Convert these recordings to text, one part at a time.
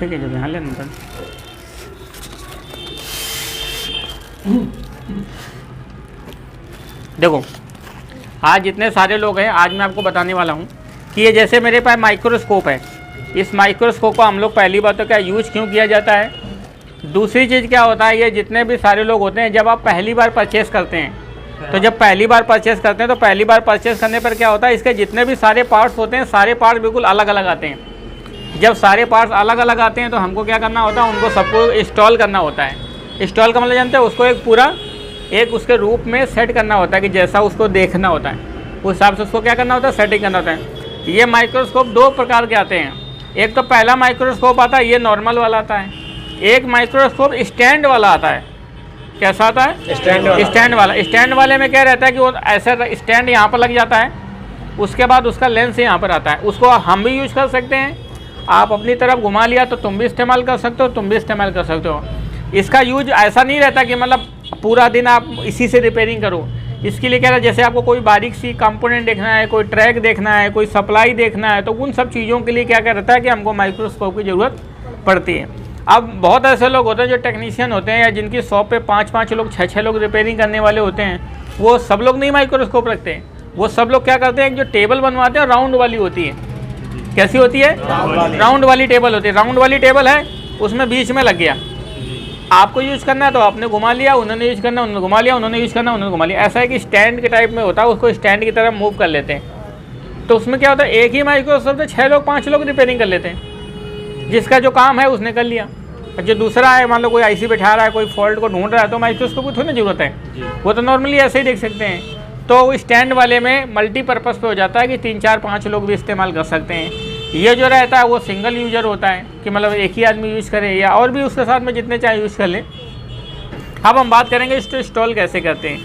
ठीक है, जो यहाँ लेना था। देखो आज जितने सारे लोग हैं, आज मैं आपको बताने वाला हूँ कि ये जैसे मेरे पास माइक्रोस्कोप है, इस माइक्रोस्कोप को हम लोग पहली बात तो क्या यूज क्यों किया जाता है, दूसरी चीज़ क्या होता है, ये जितने भी सारे लोग होते हैं जब आप पहली बार परचेस करते हैं, तो जब पहली बार परचेस करते हैं तो पहली बार परचेस करने पर क्या होता है, इसके जितने भी सारे पार्ट्स होते हैं सारे पार्ट्स बिल्कुल अलग अलग आते हैं। जब सारे पार्ट्स अलग अलग आते हैं तो हमको क्या करना होता है, उनको सबको इंस्टॉल करना होता है। इंस्टॉल का मतलब जानते हैं, उसको एक पूरा एक उसके रूप में सेट करना होता है कि जैसा उसको देखना होता है उस हिसाब से उसको क्या करना होता है, सेटिंग करना होता है। ये माइक्रोस्कोप दो प्रकार के आते हैं, एक तो पहला माइक्रोस्कोप आता है ये नॉर्मल वाला आता है, एक माइक्रोस्कोप स्टैंड वाला आता है। कैसा आता है, स्टैंड वाला। स्टैंड वाले में क्या रहता है कि वो ऐसा स्टैंड यहाँ पर लग जाता है, उसके बाद उसका लेंस यहाँ पर आता है, उसको हम भी यूज कर सकते हैं, आप अपनी तरफ घुमा लिया तो तुम भी इस्तेमाल कर सकते हो, तुम भी इस्तेमाल कर सकते हो। इसका यूज ऐसा नहीं रहता कि मतलब पूरा दिन आप इसी से रिपेयरिंग करो। इसके लिए क्या है, जैसे आपको कोई बारीक सी कंपोनेंट देखना है, कोई ट्रैक देखना है, कोई सप्लाई देखना है, तो उन सब चीज़ों के लिए क्या क्या रहता है कि हमको माइक्रोस्कोप की ज़रूरत पड़ती है। अब बहुत ऐसे लोग होते हैं जो टेक्नीशियन होते हैं या जिनकी शॉप पे 5-5 लोग 6-6 लोग रिपेयरिंग करने वाले होते हैं, वो सब लोग नहीं माइक्रोस्कोप रखते हैं। वो सब लोग क्या करते हैं, जो टेबल बनवाते हैं राउंड वाली होती है। कैसी होती है, राउंड वाली टेबल होती है। राउंड वाली टेबल है, उसमें बीच में लग गया, आपको यूज़ करना है तो आपने घुमा लिया, उन्होंने यूज़ करना उन्होंने घुमा लिया, उन्होंने यूज़ करना उन्होंने घुमा लिया। ऐसा है कि स्टैंड के टाइप में होता है, उसको स्टैंड की तरफ मूव कर लेते हैं। तो उसमें क्या होता है, एक ही माइक्रोस्कोप से 6 लोग 5 लोग रिपेयरिंग कर लेते हैं। जिसका जो काम है उसने कर लिया, जो दूसरा है मान लो कोई आईसी बैठा रहा है, कोई फॉल्ट को ढूंढ रहा है, तो माइक्रोस्कोप की थोड़ी ना जरूरत है, वो तो नॉर्मली ऐसे ही देख सकते हैं। तो स्टैंड वाले में मल्टीपर्पज़ पे हो जाता है कि 3-4-5 लोग भी इस्तेमाल कर सकते हैं। ये जो रहता है वो सिंगल यूजर होता है कि मतलब एक ही आदमी यूज़ करे या और भी उसके साथ में जितने चाहे यूज़ कर ले। अब हम बात करेंगे इसको इंस्टॉल कैसे करते हैं।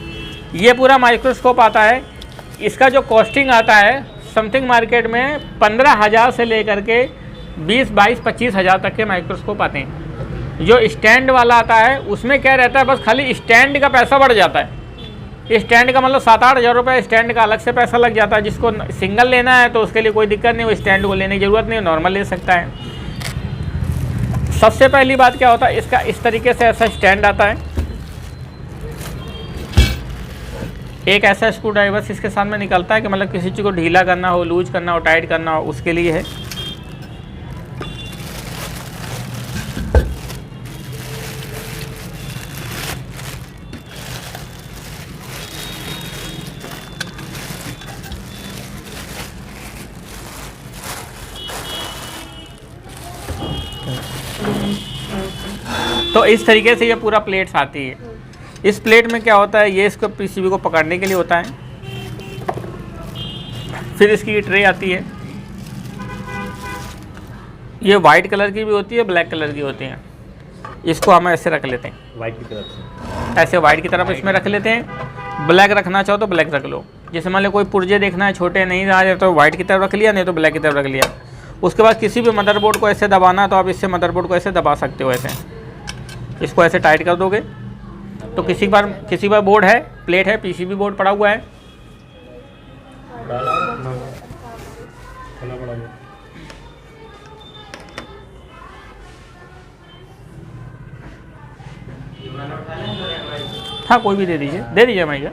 ये पूरा माइक्रोस्कोप आता है, इसका जो कॉस्टिंग आता है समथिंग मार्केट में 15,000 से लेकर के 20-22-25 हज़ार तक के माइक्रोस्कोप आते हैं। जो स्टैंड वाला आता है उसमें क्या रहता है, बस खाली स्टैंड का पैसा बढ़ जाता है। स्टैंड का मतलब 7-8 हज़ार रुपये स्टैंड का अलग से पैसा लग जाता है। जिसको सिंगल लेना है तो उसके लिए कोई दिक्कत नहीं, वो स्टैंड को लेने की ज़रूरत नहीं, नॉर्मल ले सकता है। सबसे पहली बात क्या होता है, इसका इस तरीके से ऐसा स्टैंड आता है, एक ऐसा स्क्रू ड्राइवर इसके साथ में निकलता है कि मतलब किसी चीज़ को ढीला करना हो, लूज करना हो, टाइट करना हो, उसके लिए है। तो इस तरीके से ये पूरा प्लेट्स आती है। इस प्लेट में क्या होता है, ये इसको पीसीबी को पकड़ने के लिए होता है। फिर इसकी ट्रे आती है, ये वाइट कलर की भी होती है, ब्लैक कलर की होती है। इसको हम ऐसे रख लेते हैं, वाइट की तरफ से ऐसे वाइट की तरफ इसमें रख लेते हैं। ब्लैक रखना चाहो तो ब्लैक रख लो, जैसे मान लो कोई पुर्जे देखना है, छोटे नहीं आ जाए तो वाइट की तरफ रख लिया, नहीं तो ब्लैक की तरफ रख लिया। उसके बाद किसी भी मदरबोर्ड को ऐसे दबाना है तो आप इससे मदरबोर्ड को ऐसे दबा सकते हो, ऐसे इसको ऐसे टाइट कर दोगे तो किसी बार बोर्ड है, प्लेट है, पीसीबी बोर्ड पड़ा हुआ है, हाँ कोई भी दे दीजिए मैं।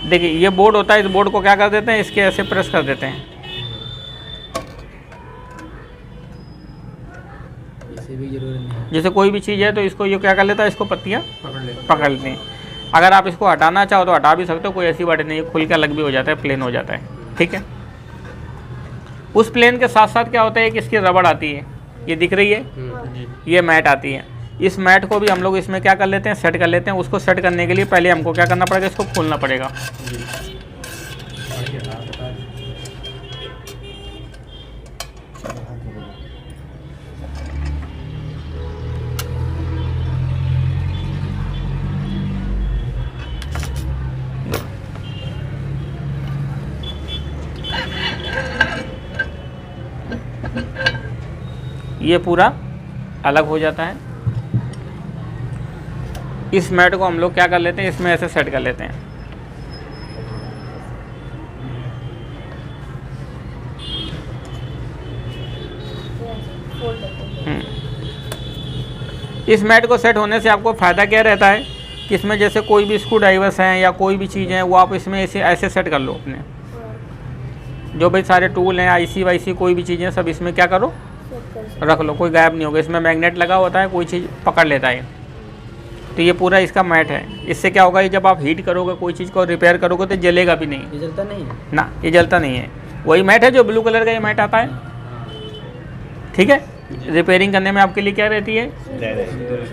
देखिए ये बोर्ड होता है, इस बोर्ड को क्या कर देते हैं, इसके ऐसे प्रेस कर देते हैं। जैसे कोई भी चीज़ है तो इसको ये क्या कर लेता है, इसको पत्तियाँ पकड़ लेती हैं। अगर आप इसको हटाना चाहो तो हटा भी सकते हो, कोई ऐसी बात नहीं है, खुल के अलग भी हो जाता है, प्लेन हो जाता है, ठीक है। उस प्लेन के साथ साथ क्या होता है कि इसकी रबड़ आती है, ये दिख रही है, ये मैट आती है। इस मैट को भी हम लोग इसमें क्या कर लेते हैं, सेट कर लेते हैं। उसको सेट करने के लिए पहले हमको क्या करना पड़ेगा, इसको खोलना पड़ेगा। ये पूरा अलग हो जाता है। इस मैट को हम लोग क्या कर लेते हैं, इसमें ऐसे सेट कर लेते हैं। इस मैट को सेट होने से आपको फ़ायदा क्या रहता है कि इसमें जैसे कोई भी स्क्रू ड्राइवर्स हैं या कोई भी चीज़ है वो आप इसमें ऐसे सेट कर लो अपने, जो भाई सारे टूल हैं आईसी वाईसी कोई भी चीज़ें सब इसमें क्या करो रख लो, कोई गायब नहीं होगा। इसमें मैग्नेट लगा होता है, कोई चीज़ पकड़ लेता है। तो ये पूरा इसका मैट है। इससे क्या होगा, ये जब आप हीट करोगे कोई चीज़ को रिपेयर करोगे तो जलेगा भी नहीं। ये जलता नहीं है ना, ये जलता नहीं है। वही मैट है जो ब्लू कलर का ये मैट आता है, ठीक है। रिपेयरिंग करने में आपके लिए क्या रहती है,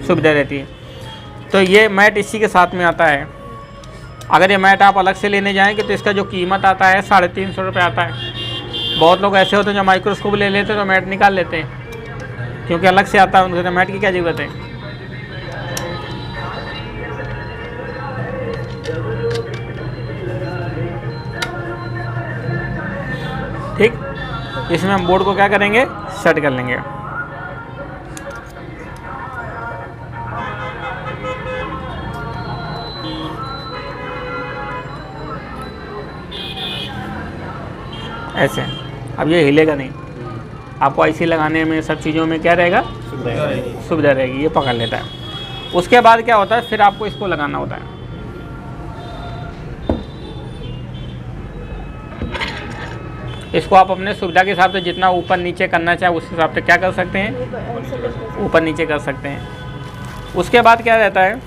सुविधा रहती है। तो ये मैट इसी के साथ में आता है। अगर ये मैट आप अलग से लेने जाएंगे तो इसका जो कीमत आता है 350 रुपये आता है। बहुत लोग ऐसे होते हैं जो माइक्रोस्कोप ले लेते हैं तो मैट निकाल लेते हैं, क्योंकि अलग से आता है उनको, तो मैट की क्या ज़रूरत है। ठीक, इसमें हम बोर्ड को क्या करेंगे, सेट कर लेंगे। ऐसे अब ये हिलेगा नहीं, आपको आईसी लगाने में सब चीज़ों में क्या रहेगा, सुविधा रहेगी। ये पकड़ लेता है। उसके बाद क्या होता है, फिर आपको इसको लगाना होता है। इसको आप अपने सुविधा के हिसाब से जितना ऊपर नीचे करना चाहे उस हिसाब से क्या कर सकते हैं, ऊपर नीचे कर सकते हैं। उसके बाद क्या रहता है,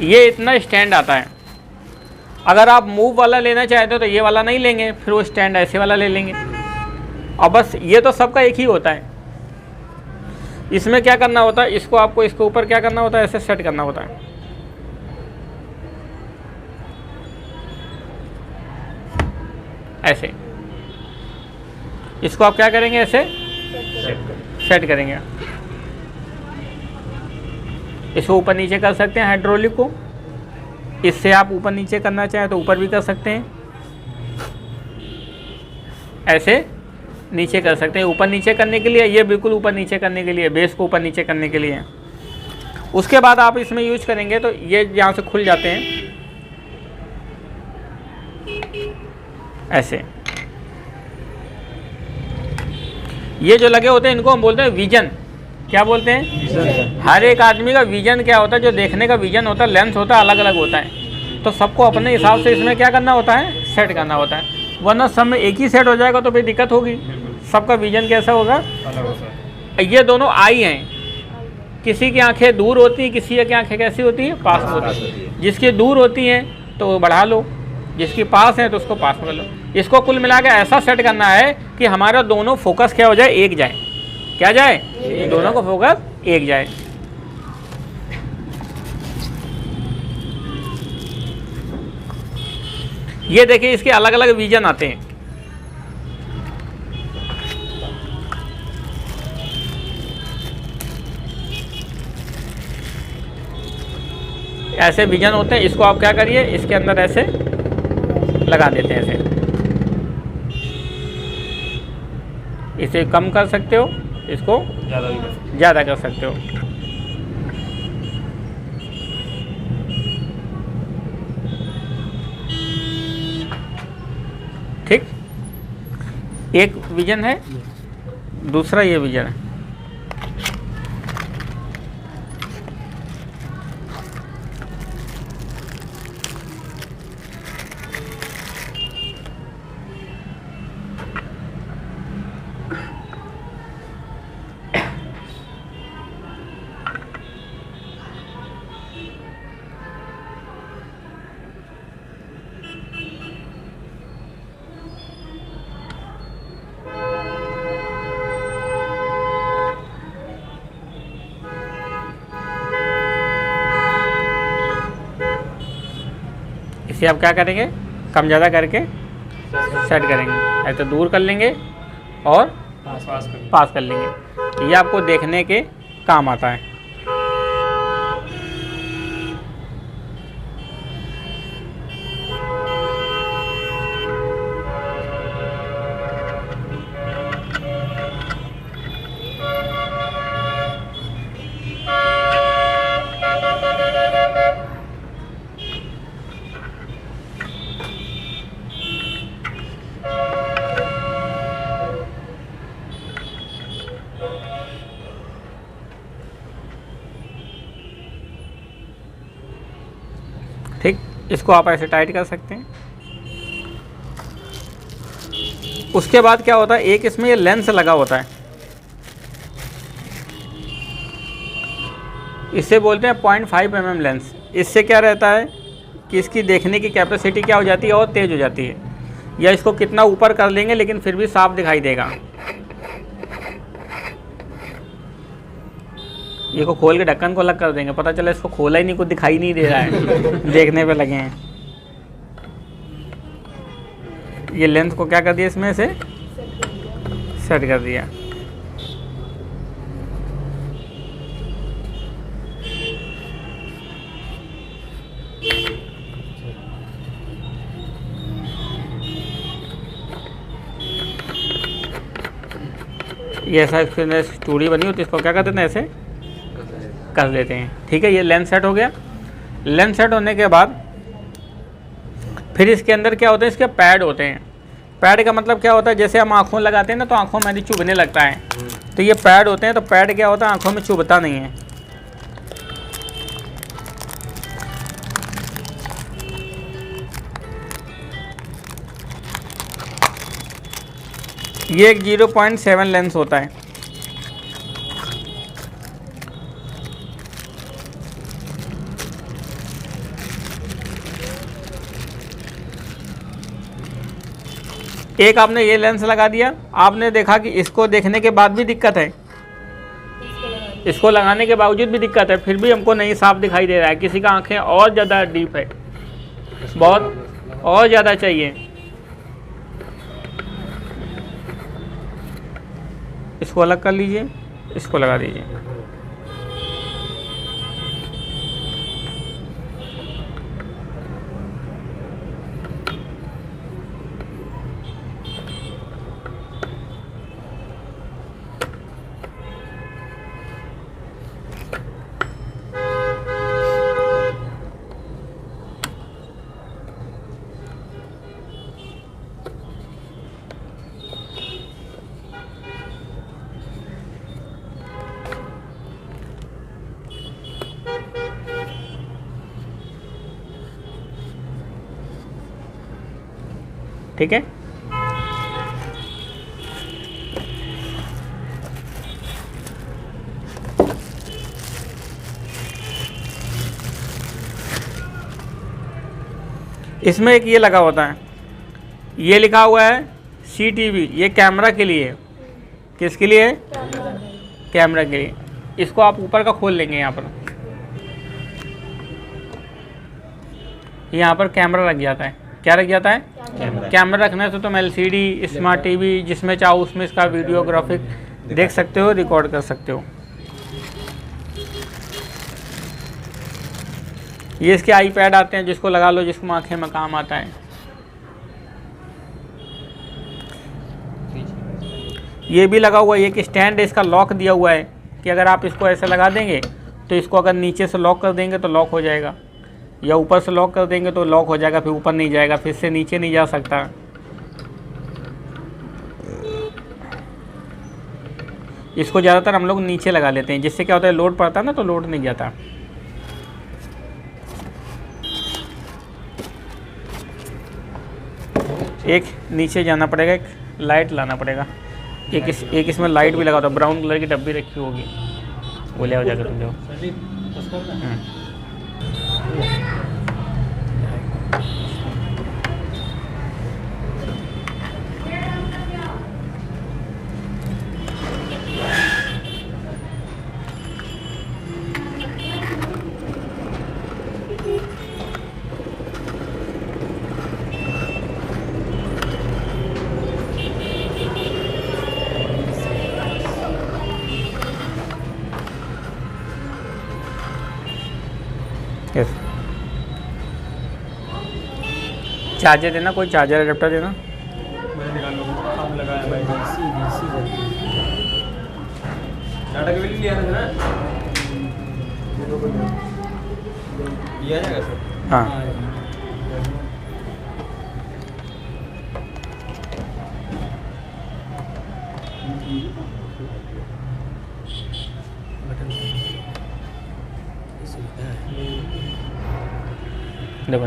ये इतना स्टैंड आता है। अगर आप मूव वाला लेना चाहते हो तो ये वाला नहीं लेंगे, फिर वो स्टैंड ऐसे वाला ले लेंगे। और बस ये तो सबका एक ही होता है। इसमें क्या करना होता है, इसको आपको इसके ऊपर क्या करना होता है, ऐसे सेट करना होता है। ऐसे इसको आप क्या करेंगे, ऐसे सेट करेंगे। इसको ऊपर नीचे कर सकते हैं हाइड्रोलिक को। इससे आप ऊपर नीचे करना चाहें तो ऊपर भी कर सकते हैं, ऐसे नीचे कर सकते हैं। ऊपर नीचे करने के लिए ये बिल्कुल ऊपर नीचे करने के लिए, बेस को ऊपर नीचे करने के लिए। उसके बाद आप इसमें यूज करेंगे तो ये यहाँ से खुल जाते हैं ऐसे। ये जो लगे होते हैं इनको हम बोलते हैं विजन। क्या बोलते हैं, हर एक आदमी का विजन क्या होता है, जो देखने का विजन होता है, लेंस होता है, अलग अलग होता है। तो सबको अपने हिसाब से इसमें क्या करना होता है, सेट करना होता है। वरना सब में एक ही सेट हो जाएगा तो फिर दिक्कत होगी। सबका विजन कैसा होगा, ये दोनों आई हैं। किसी की आंखें दूर होती हैं, किसी की आंखें कैसी होती हैं, पास में होती हैं। जिसकी दूर होती हैं तो बढ़ा लो, जिसकी पास है तो उसको पास में कर लो। इसको कुल मिला के ऐसा सेट करना है कि हमारा दोनों फोकस क्या हो जाए, एक जाए। क्या जाए, दोनों को फोकस एक जाए। ये देखिए इसके अलग अलग विजन आते हैं। ऐसे विजन होते हैं। इसको आप क्या करिए, इसके अंदर ऐसे लगा देते हैं। ऐसे इसे कम कर सकते हो, इसको ज़्यादा कर सकते हो। ठीक, एक विजन है, दूसरा ये विजन है। इसे आप क्या करेंगे, कम ज़्यादा करके सेट करेंगे। ऐसे दूर कर लेंगे और पास कर लेंगे। ये आपको देखने के काम आता है। इसको आप ऐसे टाइट कर सकते हैं। उसके बाद क्या होता है, एक इसमें ये लेंस लगा होता है, इसे बोलते हैं 0.5 mm लेंस। इससे क्या रहता है कि इसकी देखने की कैपेसिटी क्या हो जाती है, और तेज़ हो जाती है। या इसको कितना ऊपर कर लेंगे लेकिन फिर भी साफ दिखाई देगा। ये को खोल के ढक्कन को अलग कर देंगे, पता चला इसको खोला ही नहीं, कुछ दिखाई नहीं दे रहा है देखने पे लगे हैं। ये लेंस को क्या कर दिया, इसमें से सेट कर दिया। ये ऐसा चूड़ी बनी होती है, इसको क्या कर देते हैं, ऐसे कर लेते हैं। ठीक है, ये लेंस सेट हो गया। लेंस सेट होने के बाद फिर इसके अंदर क्या होता है, इसके पैड होते हैं। पैड का मतलब क्या होता है, जैसे हम आँखों लगाते हैं ना तो आँखों में चुभने लगता है, तो ये पैड होते हैं। तो पैड क्या होता है, आँखों में चुभता नहीं है। ये एक 0.7 लेंस होता है। एक आपने ये लेंस लगा दिया, आपने देखा कि इसको देखने के बाद भी दिक्कत है, इसको लगाने के बावजूद भी दिक्कत है, फिर भी हमको नहीं साफ दिखाई दे रहा है। किसी का आंखें और ज़्यादा डीप है, बहुत और ज़्यादा चाहिए, इसको अलग कर लीजिए, इसको लगा दीजिए। ठीक है, इसमें एक ये लगा होता है, ये लिखा हुआ है CTV, ये कैमरा के लिए। किसके लिए? कैमरा के लिए। इसको आप ऊपर का खोल लेंगे, यहाँ पर कैमरा रख जाता है। क्या रख जाता है? कैमरा रखना है तो तुम LCD, स्मार्ट TV, जिसमें चाहो उसमें इसका वीडियोग्राफिक देख सकते हो, रिकॉर्ड कर सकते हो। ये इसके iPad आते हैं, जिसको लगा लो, जिसको आंखें में काम आता है। ये भी लगा हुआ है, एक स्टैंड है, इसका लॉक दिया हुआ है कि अगर आप इसको ऐसे लगा देंगे तो इसको अगर नीचे से लॉक कर देंगे तो लॉक हो जाएगा, या ऊपर से लॉक कर देंगे तो लॉक हो जाएगा, फिर ऊपर नहीं जाएगा, फिर से नीचे नहीं जा सकता। इसको ज़्यादातर हम लोग नीचे लगा लेते हैं, जिससे क्या होता है, लोड पड़ता है ना तो लोड नहीं जाता। एक नीचे जाना पड़ेगा, एक लाइट लाना पड़ेगा। एक इसमें लाइट भी लगा था, ब्राउन कलर की डब्बी रखी होगी, वो ले आओ जाकर तुम जाओ। यस, चार्जर देना, कोई चार्जर एडेप्टर देना। मैंने निकाल काम लगाया भाई, डाटा केबल लिया था ना, लिया जाएगा सर। हाँ, देखो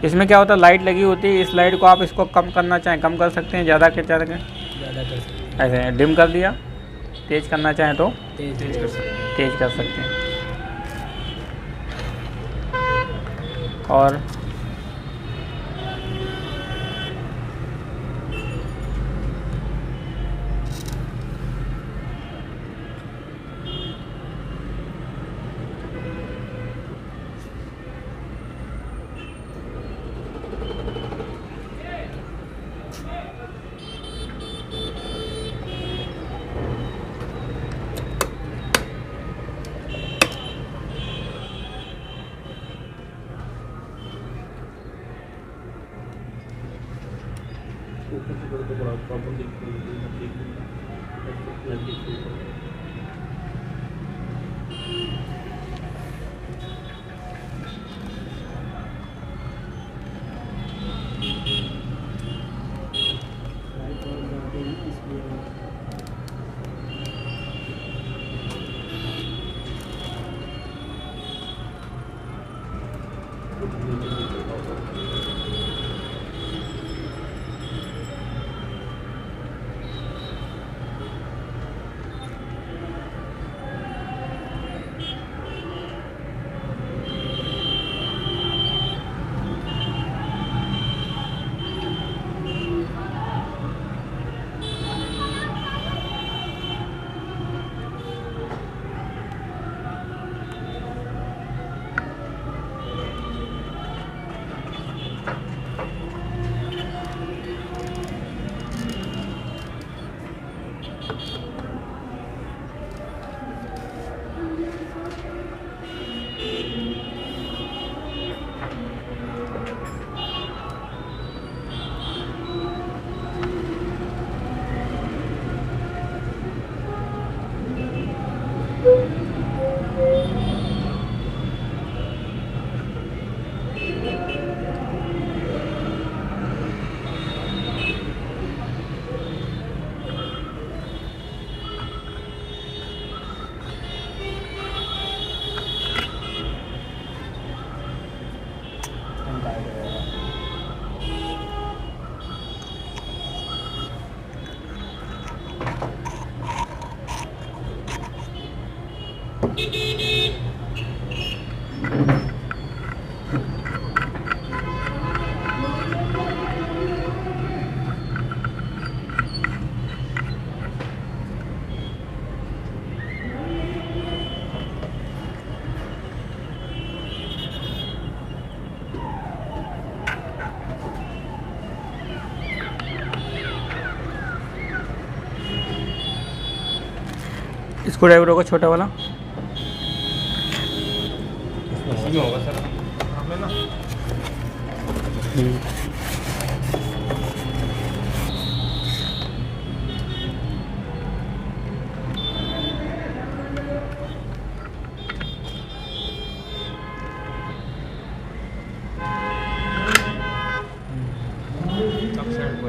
इसमें क्या होता है, लाइट लगी होती है, इस लाइट को आप इसको कम करना चाहें कम कर सकते हैं, ज़्यादा के ज़्यादा ज़्यादा कर सकते हैं, ऐसे डिम कर दिया, तेज़ करना चाहें तो तेज कर सकते हैं। तेज़ कर सकते हैं। और स्क्रू ड्राइवर होगा छोटा वाला, इसी में होगा सर, हमें ना कब साइड को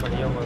बढ़िया हुआ।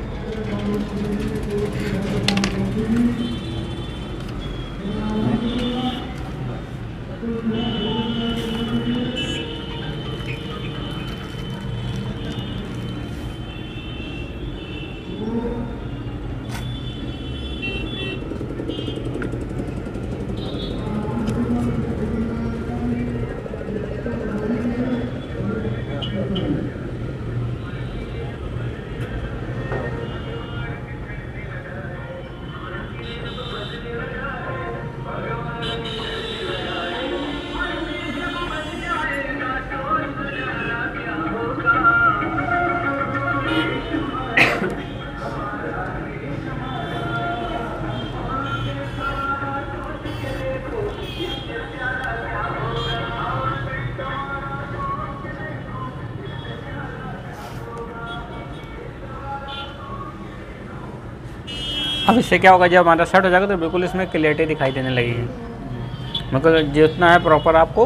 अब इससे क्या होगा, जब हमारा सेट हो जाएगा तो बिल्कुल इसमें क्लियरिटी दिखाई देने लगेगी। मतलब जितना है प्रॉपर आपको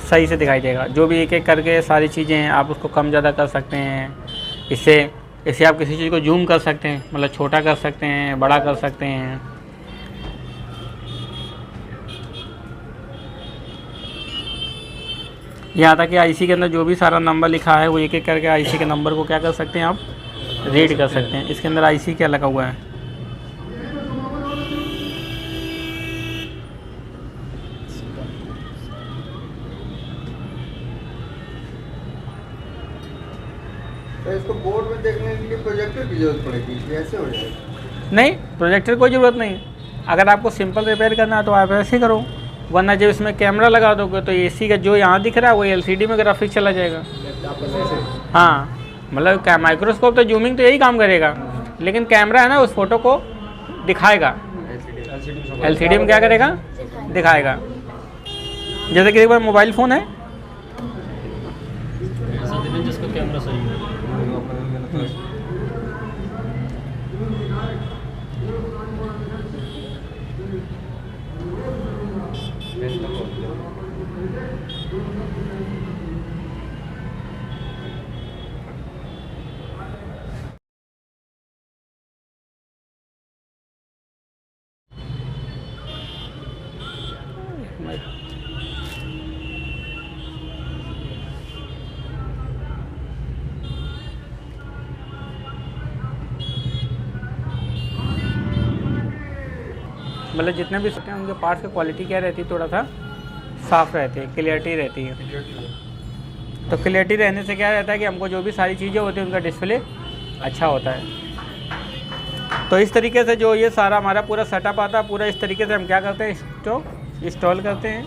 सही से दिखाई देगा। जो भी एक एक करके सारी चीज़ें हैं आप उसको कम ज़्यादा कर सकते हैं। इससे आप किसी चीज़ को जूम कर सकते हैं, मतलब छोटा कर सकते हैं, बड़ा कर सकते हैं। यहाँ तक कि आईसी के अंदर जो भी सारा नंबर लिखा है वो एक एक करके आईसी के नंबर को क्या कर सकते हैं आप रीड कर सकते हैं। इसके अंदर आईसी क्या लगा हुआ है, तो इसको बोर्ड में देखने के लिए प्रोजेक्टर की जरूरत पड़ेगी, ऐसे हो जाएगा? नहीं, प्रोजेक्टर की कोई ज़रूरत नहीं। अगर आपको सिंपल रिपेयर करना है तो आप ऐसे ही करो, वरना जब इसमें कैमरा लगा दोगे तो एसी का जो यहाँ दिख रहा है वो एलसीडी में ग्राफिक्स चला जाएगा। हाँ, मतलब माइक्रोस्कोप तो जूमिंग तो यही काम करेगा, लेकिन कैमरा है ना उस फोटो को दिखाएगा। एलसीडी में क्या करेगा, दिखाएगा। जैसे कि एक बार मोबाइल फ़ोन है, जिसका कैमरा सही है। मतलब जितने भी सकते हैं उनके पार्ट्स की क्वालिटी क्या रहती है, थोड़ा सा साफ़ रहती है, क्लियरिटी रहती है। तो क्लियरिटी रहने से क्या रहता है कि हमको जो भी सारी चीज़ें होती हैं उनका डिस्प्ले अच्छा होता है। तो इस तरीके से जो ये सारा हमारा पूरा सेटअप आता है, पूरा इस तरीके से हम क्या करते हैं, इंस्टॉल करते हैं।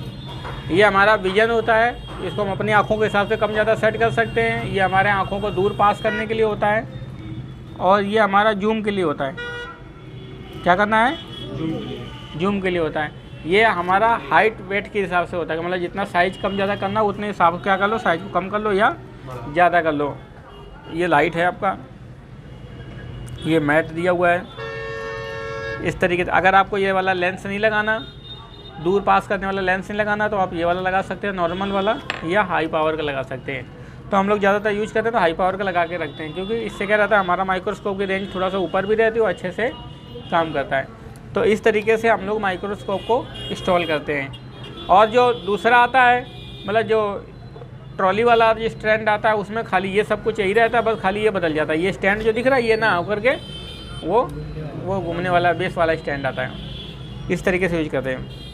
ये हमारा विजन होता है, इसको हम अपनी आँखों के हिसाब से कम ज़्यादा सेट कर सकते हैं। ये हमारे आँखों को दूर पास करने के लिए होता है, और ये हमारा जूम के लिए होता है। क्या करना है, जूम के लिए होता है। ये हमारा हाइट वेट के हिसाब से होता है, मतलब जितना साइज़ कम ज़्यादा करना उतने हिसाब से क्या कर लो, साइज़ को कम कर लो या ज़्यादा कर लो। ये लाइट है आपका, ये मैट दिया हुआ है इस तरीके से। अगर आपको ये वाला लेंस नहीं लगाना, दूर पास करने वाला लेंस नहीं लगाना, तो आप ये वाला लगा सकते हैं नॉर्मल वाला, या हाई पावर का लगा सकते हैं। तो हम लोग ज़्यादातर यूज़ करते हैं तो हाई पावर का लगा के रखते हैं, क्योंकि इससे क्या रहता है हमारा माइक्रोस्कोप की रेंज थोड़ा सा ऊपर भी रहती है और अच्छे से काम करता है। तो इस तरीके से हम लोग माइक्रोस्कोप को इंस्टॉल करते हैं। और जो दूसरा आता है, मतलब जो ट्रॉली वाला जो स्टैंड आता है, उसमें खाली ये सब कुछ यही रहता है, बस खाली ये बदल जाता है। ये स्टैंड जो दिख रहा है ये ना होकर के वो घूमने वाला बेस वाला स्टैंड आता है। इस तरीके से यूज करते हैं।